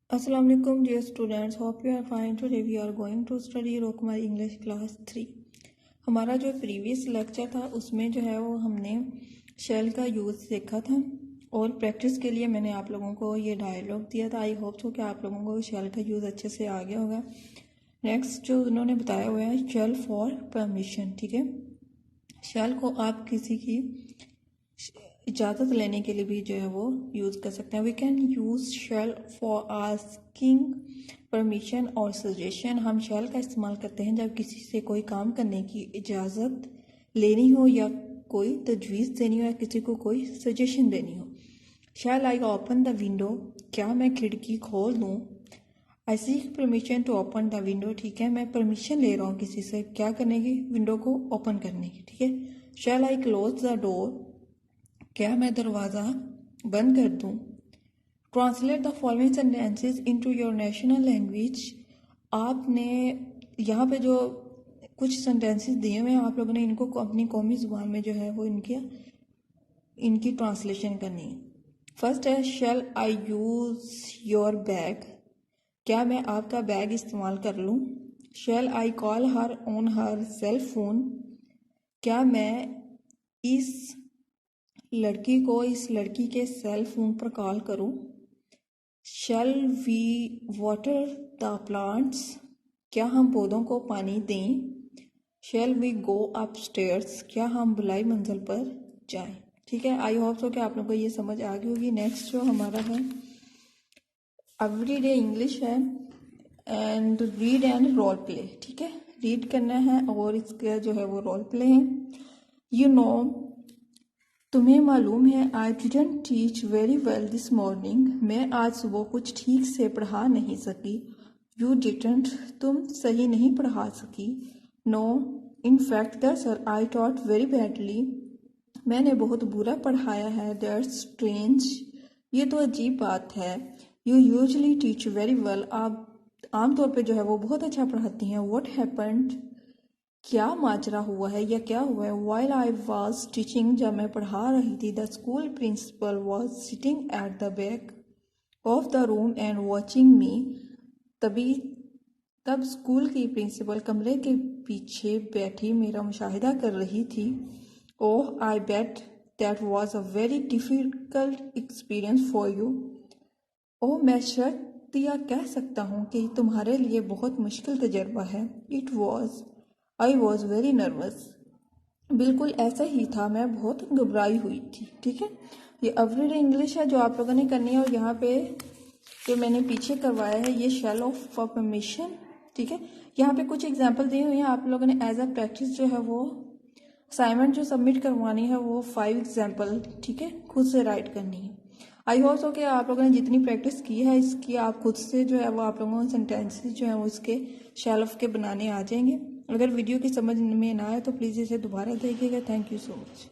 Assalamu alaikum dear students, hope you are fine. Today we are going to study Rockmar English class 3. हमारा जो previous lecture था उसमें जो है वो हमने शेल का यूज़ देखा था और प्रैक्टिस के लिए मैंने आप लोगों को ये डायलॉग दिया था। आई होप सो कि आप लोगों को शेल का यूज़ अच्छे से आ गया होगा। नेक्स्ट जो उन्होंने बताया हुआ है शेल फॉर परमिशन, ठीक है। शेल को आप किसी की इजाज़त लेने के लिए भी जो है वो यूज़ कर सकते हैं। We can use shall for asking permission और सजेशन। हम शेल का इस्तेमाल करते हैं जब किसी से कोई काम करने की इजाज़त लेनी हो या कोई तजवीज़ देनी हो या किसी को कोई सजेशन देनी हो। Shall I open the window, क्या मैं खिड़की खोल दूँ। I seek permission to open the window, ठीक है, मैं परमिशन ले रहा हूँ किसी से क्या करने की, विंडो को ओपन करने की, ठीक है। Shall I close the door, क्या मैं दरवाज़ा बंद कर दूँ। Translate the following sentences into your national language. आपने यहाँ पे जो कुछ सेंटेंसेस दिए हुए हैं आप लोगों ने इनको अपनी कौमी ज़ुबान में जो है वो इनकी ट्रांसलेशन करनी है। फर्स्ट है shall I use your bag, क्या मैं आपका बैग इस्तेमाल कर लूँ। Shall I call her on her cell phone, क्या मैं इस लड़की को इस लड़की के सेल फोन पर कॉल करूं। Shall we water the plants, क्या हम पौधों को पानी दें। शेल वी गो अपस्टेयर्स, क्या हम बुलाई मंजिल पर जाएं। ठीक है, आई होप सो कि आप लोगों को ये समझ आ गई होगी। नेक्स्ट जो हमारा है एवरीडे इंग्लिश है and read and role play, ठीक है, रीड करना है और इसका जो है वो रोल प्ले है। यू नो, तुम्हें मालूम है, I didn't teach very well this morning, मैं आज सुबह कुछ ठीक से पढ़ा नहीं सकी। यू डिडंट, तुम सही नहीं पढ़ा सकी। No, in fact that's I taught very badly, मैंने बहुत बुरा पढ़ाया है। दैट्स स्ट्रेंज, ये तो अजीब बात है। You usually teach very well, आप आमतौर पे जो है वो बहुत अच्छा पढ़ाती हैं। व्हाट हैपेंड, क्या माजरा हुआ है या क्या हुआ है। वाइल आई वॉज टीचिंग, जब मैं पढ़ा रही थी। The school principal was sitting at the back of the room and watching me, तब स्कूल की प्रिंसिपल कमरे के पीछे बैठी मेरा मुशाहिदा कर रही थी। Oh I bet that was a very difficult experience for you, ओह मैं शर्त या कह सकता हूँ कि तुम्हारे लिए बहुत मुश्किल तजर्बा है। It was, I was very nervous, बिल्कुल ऐसा ही था, मैं बहुत घबराई हुई थी। ठीक है, ये एवरीडे इंग्लिश है जो आप लोगों ने करनी है और यहाँ पे जो मैंने पीछे करवाया है ये शेल ऑफ फॉर परमिशन, ठीक है। यहाँ पे कुछ एग्जांपल दिए हुए हैं, आप लोगों ने एज अ प्रैक्टिस जो है वो असाइनमेंट जो सबमिट करवानी है वो 5 एग्जाम्पल, ठीक है, खुद से राइट करनी है। आई होप सो कि आप लोगों ने जितनी प्रैक्टिस की है इसकी आप खुद से जो है वो आप लोगों को सेंटेंसेस जो है वो इसके शेल ऑफ के बनाने आ जाएंगे। अगर वीडियो की समझ में ना आए तो प्लीज़ इसे दोबारा देखिएगा। Thank you so much.